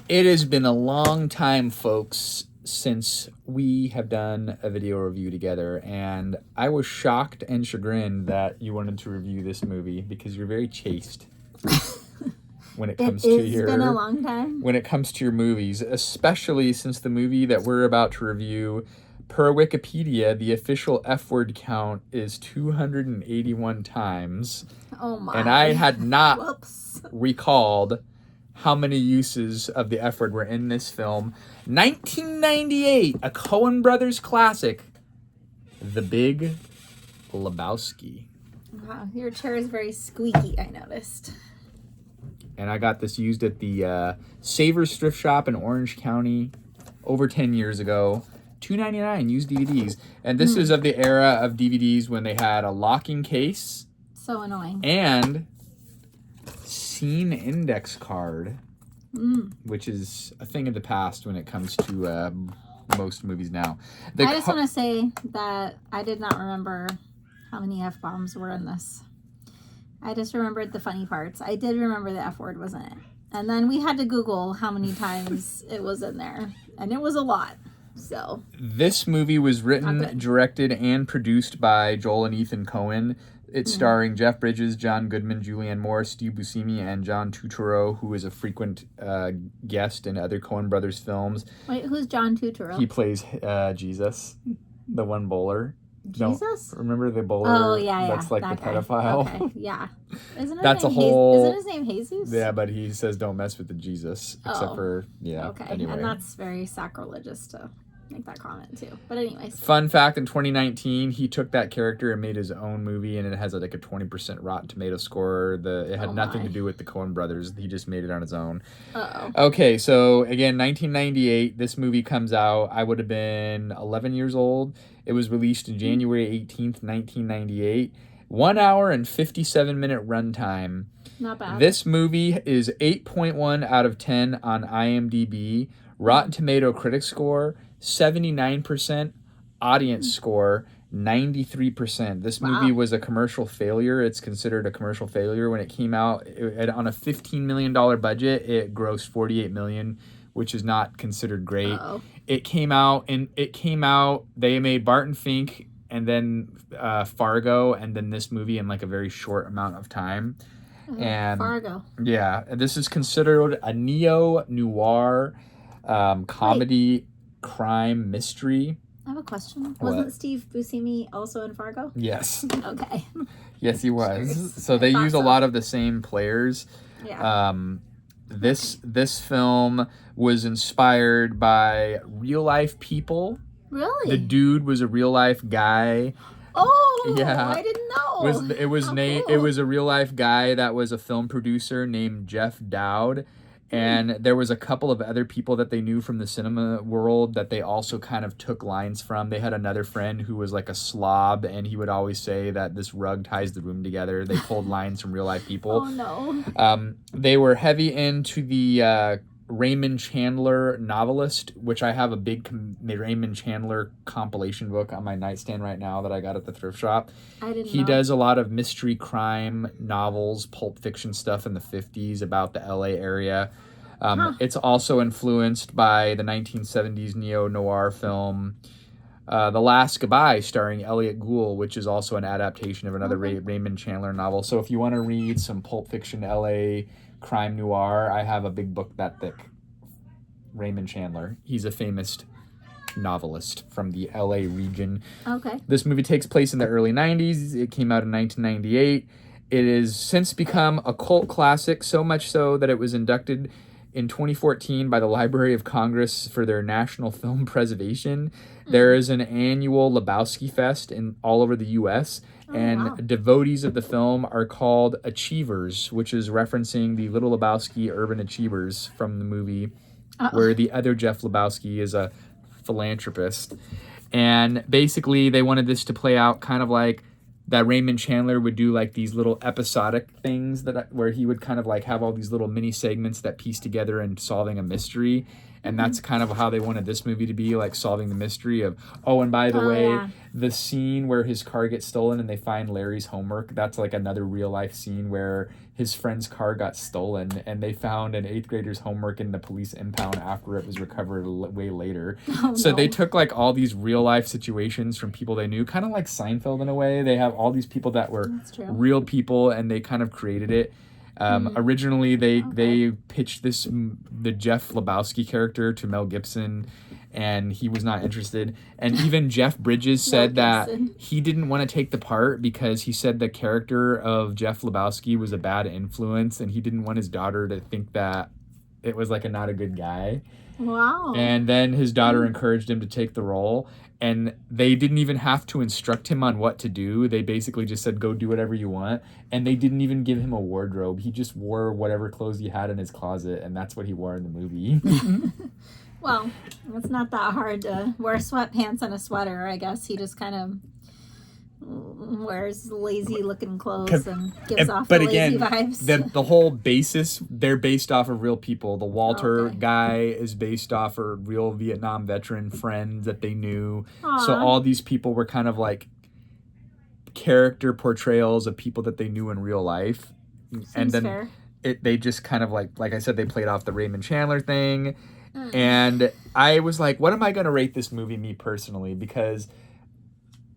It has been a long time, folks, since we have done a video review together, and I was shocked and chagrined that you wanted to review this movie because you're very chaste when it comes to your. It's been a long time. When it comes to your movies, especially since the movie that we're about to review, per Wikipedia, the official F word count is 281 times. Oh my! And I had not Whoops. recalled how many uses of the F word were in this film. 1998, a Coen Brothers classic, The Big Lewbowski. Wow, your chair is very squeaky, I noticed. And I got this used at the Savers Thrift Shop in Orange County over 10 years ago. $2.99 used DVDs. And this is of the era of DVDs when they had a locking case. So annoying. And scene index card, which is a thing of the past when it comes to most movies now. I just want to say that I did not remember how many F-bombs were in this. I just remembered the funny parts. I did remember the F word was in it. And then we had to Google how many times it was in there. And it was a lot. So this movie was written, directed, and produced by Joel and Ethan Coen. It's starring Jeff Bridges, John Goodman, Julianne Moore, Steve Buscemi, and John Turturro, who is a frequent guest in other Coen Brothers films. Wait, who's John Turturro? He plays Jesus, the one bowler. Jesus? Remember the bowler? Oh, yeah. That's like that the guy. pedophile. Okay, yeah. Isn't his That's name a whole... Isn't his name Jesus? Yeah, but he says don't mess with the Jesus, except for, Okay, anyway. and that's very sacrilegious to make that comment too. But anyways. Fun fact, in 2019, he took that character and made his own movie, and it has like a 20% Rotten Tomato score. It had nothing to do with the Coen Brothers. He just made it on his own. Uh-oh. Okay, so again, 1998, this movie comes out. I would have been 11 years old. It was released on January 18th, 1998. 1 hour and 57-minute runtime. Not bad. This movie is 8.1 out of 10 on IMDb. Rotten Tomato critic score, 79%. Audience score, 93%. This movie was a commercial failure. It's considered a commercial failure. When it came out, on a $15 million budget, it grossed $48 million, which is not considered great. Uh-oh. It came out, they made Barton Fink and then Fargo and then this movie in like a very short amount of time. And Fargo. Yeah, this is considered a neo-noir comedy crime mystery. I have a question. What? Wasn't Steve Buscemi also in Fargo? Yes. Okay. Yes, he was. So they use a lot of the same players. Yeah. This film was inspired by real life people. Really? The dude was a real life guy. Oh, yeah. I didn't know. It was a real life guy that was a film producer named Jeff Dowd. And there was a couple of other people that they knew from the cinema world that they also kind of took lines from. They had another friend who was like a slob, and he would always say that this rug ties the room together. They pulled lines from real life people. Oh, no. They were heavy into the Raymond Chandler novelist, which I have a big Raymond Chandler compilation book on my nightstand right now that I got at the thrift shop. He does a lot of mystery crime novels, Pulp Fiction stuff in the 50s about the LA area. It's also influenced by the 1970s neo-noir film The Last Goodbye, starring Elliot Gould, which is also an adaptation of another Raymond Chandler novel. So if you want to read some Pulp Fiction LA crime noir, I have a big book that thick. Raymond Chandler. He's a famous novelist from the LA region. Okay. This movie takes place in the early 90s. It came out in 1998. It has since become a cult classic, so much so that it was inducted in 2014 by the Library of Congress for their National Film Preservation. There is an annual Lewbowski Fest all over the U.S., devotees of the film are called Achievers, which is referencing the Little Lebowski Urban Achievers from the movie, where the other Jeff Lewbowski is a philanthropist. And basically, they wanted this to play out kind of like that Raymond Chandler would do, like these little episodic things where he would kind of like have all these little mini segments that piece together and solving a mystery. And that's kind of how they wanted this movie to be, like solving the mystery of, oh, and by the way, the scene where his car gets stolen and they find Larry's homework, that's like another real life scene where his friend's car got stolen and they found an 8th grader's homework in the police impound after it was recovered way later. They took like all these real life situations from people they knew, kind of like Seinfeld in a way. They have all these people that were real people and they kind of created it. Originally, they pitched the Jeff Lewbowski character to Mel Gibson, and he was not interested. And even Jeff Bridges said that he didn't want to take the part because he said the character of Jeff Lewbowski was a bad influence, and he didn't want his daughter to think that it was like not a good guy. Wow. And then his daughter encouraged him to take the role. And they didn't even have to instruct him on what to do. They basically just said, go do whatever you want. And they didn't even give him a wardrobe. He just wore whatever clothes he had in his closet. And that's what he wore in the movie. Well, it's not that hard to wear sweatpants and a sweater. I guess he just kind of wears lazy looking clothes and gives off the lazy vibes. The whole basis, they're based off of real people. The Walter guy is based off a real Vietnam veteran friend that they knew. Aww. So all these people were kind of like character portrayals of people that they knew in real life. Seems and then fair. They just kind of like I said, they played off the Raymond Chandler thing. And I was like, what am I going to rate this movie, me personally? Because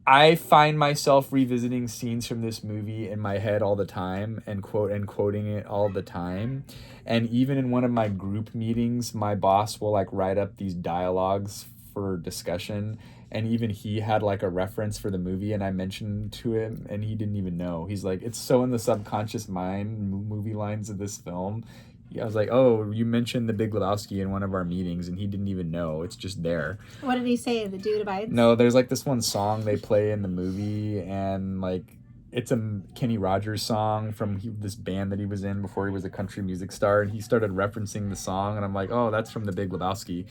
I find myself revisiting scenes from this movie in my head all the time and quoting it all the time. And even in one of my group meetings, my boss will like write up these dialogues for discussion. And even he had like a reference for the movie, and I mentioned to him and he didn't even know. He's like, it's so in the subconscious mind, movie lines of this film. I was like, oh, you mentioned the Big Lewbowski in one of our meetings, and he didn't even know. It's just there. What did he say? The dude abides? No, there's like this one song they play in the movie, and like it's a Kenny Rogers song from this band that he was in before he was a country music star, and he started referencing the song, and I'm like, oh, that's from the Big Lewbowski.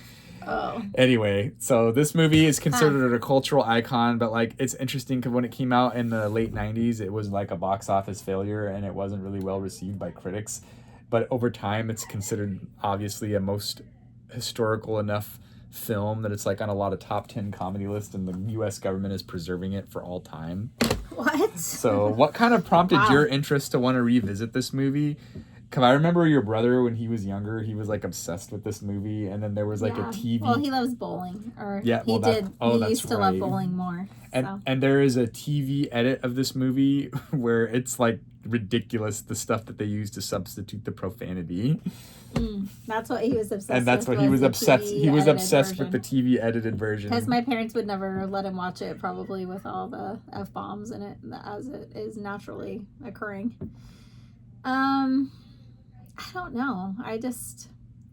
Oh. Anyway, so this movie is considered a cultural icon, but like it's interesting because when it came out in the late 90s, it was like a box office failure, and it wasn't really well received by critics. But over time, it's considered obviously a most historical enough film that it's like on a lot of top 10 comedy lists, and the U.S. government is preserving it for all time. What? So what kind of prompted your interest to want to revisit this movie? Because I remember your brother, when he was younger, he was like obsessed with this movie, and then there was like a TV. Well, he loves bowling, or he used to love bowling more. And there is a TV edit of this movie where it's like ridiculous, the stuff that they use to substitute the profanity. That's what he was obsessed with. And that's what he was obsessed. He was obsessed with the TV edited version. Because my parents would never let him watch it, probably with all the F-bombs in it, as it is naturally occurring. I don't know.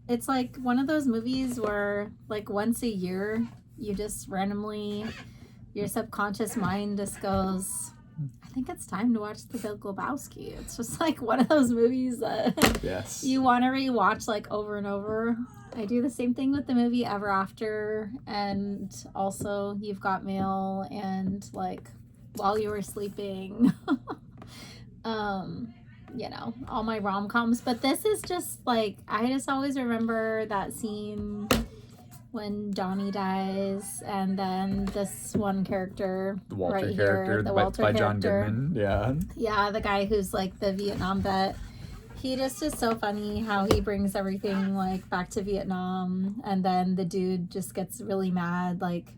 It's like one of those movies where like once a year you just randomly, your subconscious mind just goes, I think it's time to watch the Big Lewbowski. It's just like one of those movies that you want to rewatch like over and over. I do the same thing with the movie Ever After, and also You've Got Mail, and like While You Were Sleeping. You know, all my rom-coms. But this is just like, I just always remember that scene when Johnny dies, and then this one character, the Walter right character, here, the Walter by character. John Goodman. Yeah, the guy who's like the Vietnam vet. He just is so funny how he brings everything like back to Vietnam, and then the dude just gets really mad. Like,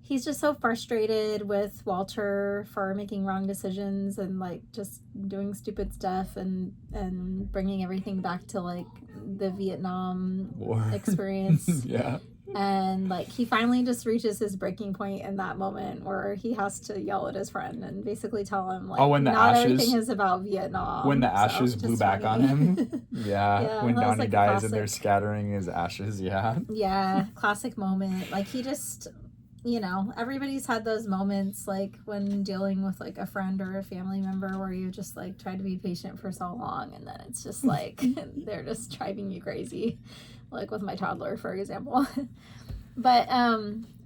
he's just so frustrated with Walter for making wrong decisions and like just doing stupid stuff and bringing everything back to like the Vietnam War experience. Yeah. And like he finally just reaches his breaking point in that moment where he has to yell at his friend and basically tell him like, not everything is about Vietnam. When the ashes blew back on him. Yeah, when Donnie like dies and they're scattering his ashes. Yeah, classic moment. Like he just, you know, everybody's had those moments like when dealing with like a friend or a family member where you just like try to be patient for so long, and then it's just like they're just driving you crazy, like with my toddler, for example. But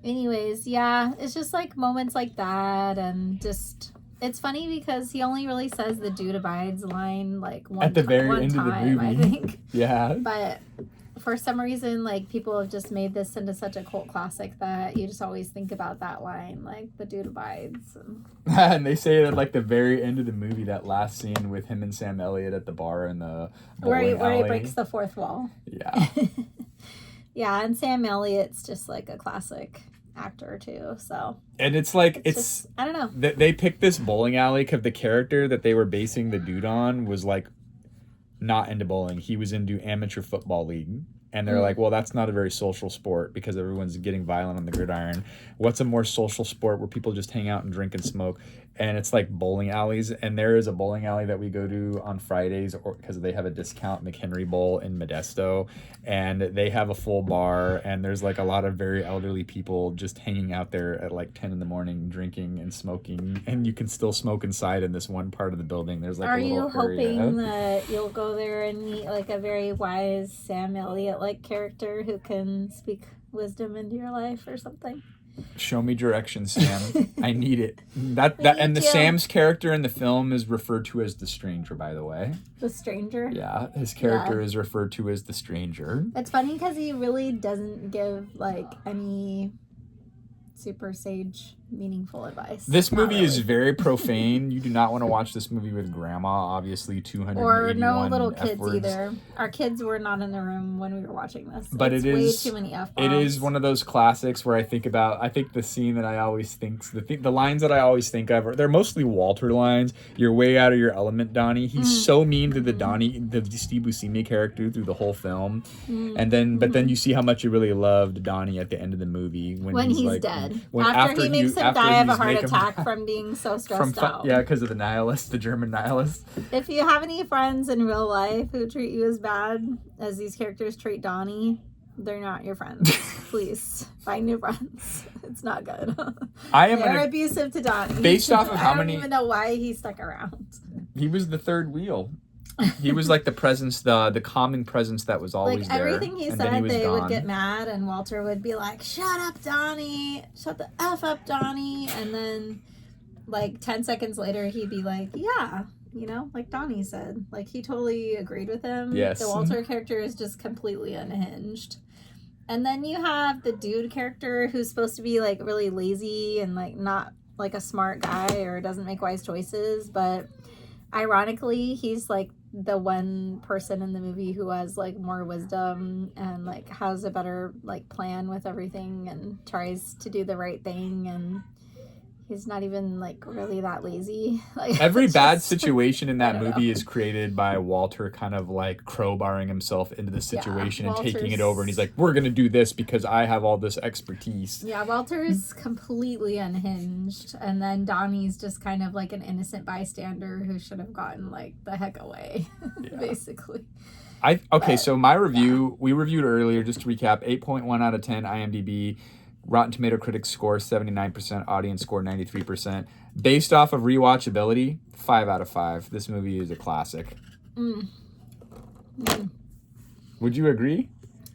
anyways, yeah, it's just like moments like that, and just it's funny because he only really says the dude abides line like one at the very one end time, of the movie. I think. Yeah. But for some reason, like, people have just made this into such a cult classic that you just always think about that line, like, the dude abides. And they say it at, like, the very end of the movie, that last scene with him and Sam Elliott at the bar in the bowling where alley. he breaks the fourth wall. Yeah. Yeah, and Sam Elliott's just, like, a classic actor, too, so. And it's like, it's just, I don't know. They picked this bowling alley because the character that they were basing the dude on was, like, not into bowling. He was into amateur football league. And they're like, well, that's not a very social sport because everyone's getting violent on the gridiron. What's a more social sport where people just hang out and drink and smoke? And it's like bowling alleys. And there is a bowling alley that we go to on Fridays because they have a discount McHenry Bowl in Modesto. And they have a full bar. And there's like a lot of very elderly people just hanging out there at like 10 in the morning, drinking and smoking. And you can still smoke inside in this one part of the building. There's like Are a little you hoping area. that you'll go there and meet like a very wise Sam Elliott like character who can speak wisdom into your life or something? Show me directions, Sam. I need it. And the Sam's character in the film is referred to as the Stranger, by the way. The Stranger? Yeah, his character is referred to as the Stranger. It's funny because he really doesn't give like any super sage meaningful advice. This movie is very profane. You do not want to watch this movie with grandma, obviously. 281 or no little kids F-words. Either. Our kids were not in the room when we were watching this. But it's way too many F-bombs. It is one of those classics where I think the scene that I always think, the lines that I always think of, they're mostly Walter lines. You're way out of your element, Donnie. He's so mean to the Steve Buscemi character through the whole film. And then, but then you see how much you really loved Donnie at the end of the movie when he's like, dead. After he makes him die of a heart attack from being so stressed out. Yeah, because of the German nihilist. If you have any friends in real life who treat you as bad as these characters treat Donnie, they're not your friends. Please find new friends. It's not good. They're abusive to Donnie. Based off of how many... I don't even know why he stuck around. He was the third wheel. He was like the presence, the calming presence that was always there. Everything he said, they would get mad, and Walter would be like, "Shut up, Donnie! Shut the F up, Donnie!" And then, like 10 seconds later, he'd be like, "Yeah, you know, like Donnie said." Like he totally agreed with him. Yes. The Walter character is just completely unhinged. And then you have the dude character who's supposed to be like really lazy and like not like a smart guy or doesn't make wise choices, but ironically, he's like the one person in the movie who has like more wisdom and like has a better like plan with everything and tries to do the right thing, and he's not even like really that lazy. Like every bad situation in that movie is created by Walter kind of like crowbarring himself into the situation and taking it over, and he's like, we're gonna do this because I have all this expertise. Yeah, Walter's completely unhinged, and then Donnie's just kind of like an innocent bystander who should have gotten like the heck away. Basically. So my review, we reviewed earlier, just to recap, 8.1 out of 10 IMDb. Rotten Tomato critics score 79%, audience score 93%. Based off of rewatchability, 5 out of 5. This movie is a classic. Would you agree?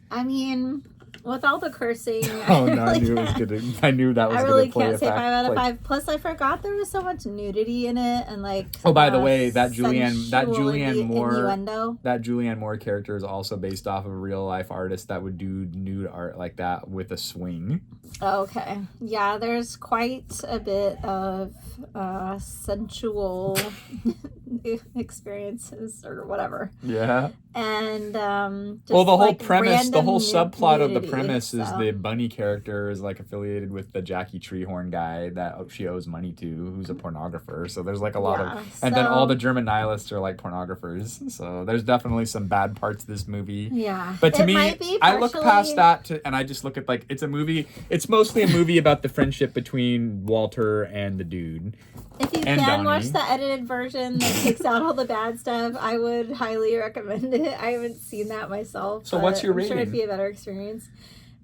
I mean, with all the cursing, oh no, I knew it was good. I knew that was I going really to play. Can't say 5 out of 5. Plus, I forgot there was so much nudity in it, and like. Oh, by the way, that Julianne Moore character is also based off of a real life artist that would do nude art like that with a swing. Okay, yeah, there's quite a bit of sensual experiences or whatever. Yeah. And the whole premise, the whole subplot of the premise is the bunny character is like affiliated with the Jackie Treehorn guy that she owes money to, who's a pornographer. So there's like a lot of, and then all the German nihilists are like pornographers. So there's definitely some bad parts of this movie. Yeah, but to me, I look past that and I just look at like it's a movie. It's mostly a movie about the friendship between Walter and the dude. If you can watch the edited version that takes out all the bad stuff, I would highly recommend it. I haven't seen that myself. So what's your rating? I'm sure it'd be a better experience.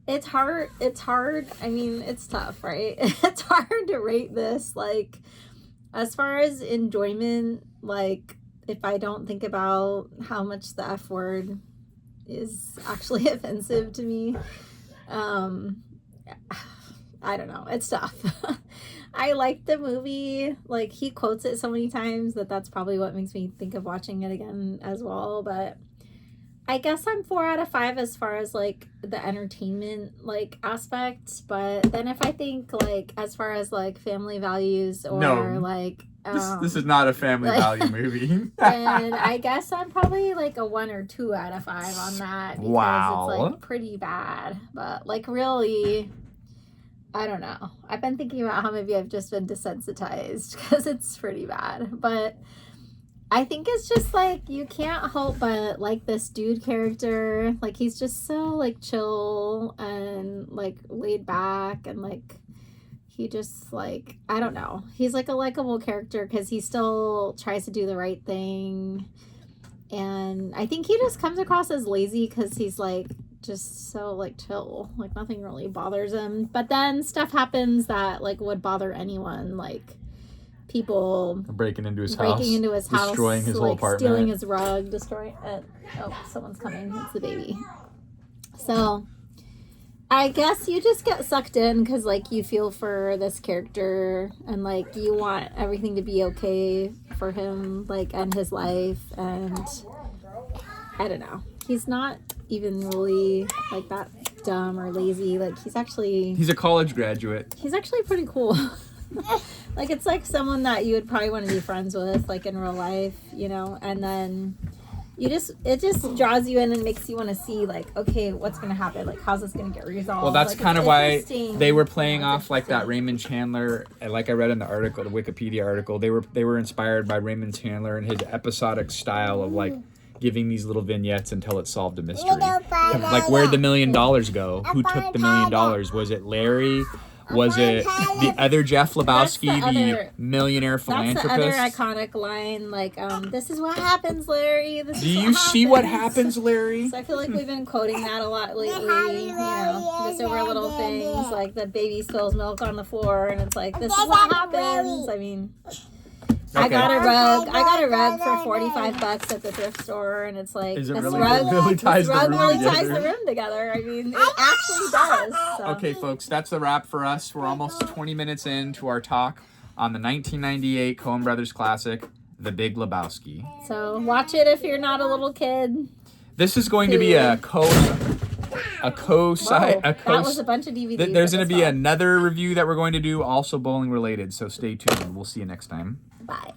It's hard. I mean, it's tough, right? It's hard to rate this. Like, as far as enjoyment, like, if I don't think about how much the F word is actually offensive to me, I don't know. It's tough. I like the movie. Like, he quotes it so many times that's probably what makes me think of watching it again as well. But I guess I'm 4 out of 5 as far as like the entertainment like aspect, but then if I think like as far as like family values or like this is not a family value movie. And I guess I'm probably like a 1 or 2 out of 5 on that because it's like pretty bad. But like really, I don't know. I've been thinking about how maybe I've just been desensitized because it's pretty bad. But I think it's just like you can't help but like this dude character. Like he's just so like chill and like laid back and like he just like, I don't know. He's like a likable character because he still tries to do the right thing. And I think he just comes across as lazy because he's like just so like chill. Like nothing really bothers him. But then stuff happens that like would bother anyone. Like people breaking into his house, destroying his like, whole apartment, stealing his rug, destroying it. Oh, someone's coming. It's the baby. So I guess you just get sucked in because like you feel for this character and like you want everything to be okay for him, like, and his life. And I don't know, he's not even really like that dumb or lazy. Like he's a college graduate. He's actually pretty cool. Like it's like someone that you would probably want to be friends with like in real life, you know. And then it just draws you in and makes you want to see like, okay, what's gonna happen, like how's this gonna get resolved. Well, that's like, kind of why they were playing off like that Raymond Chandler, like I read in the article, the Wikipedia article, they were inspired by Raymond Chandler and his episodic style of like giving these little vignettes until it solved a mystery. Like where'd the $1 million go? Who took the $1 million? Was it Larry? Was it the other Jeff Lewbowski, the millionaire philanthropist? That's the other iconic line, like, this is what happens, Larry. Do you see what happens, Larry? So I feel like we've been quoting that a lot lately, you know, just over little things, like the baby spills milk on the floor, and it's like, this is what happens. I mean... Okay. I got a rug for $45 at the thrift store, and it's like this rug really ties the room together. I mean, it actually does. So. Okay, folks, that's the wrap for us. We're almost 20 minutes into our talk on the 1998 Coen Brothers classic, The Big Lewbowski. So watch it if you're not a little kid. This is going to be a That was a bunch of DVDs. There's going to be another review that we're going to do, also bowling related. So stay tuned. We'll see you next time. Bye.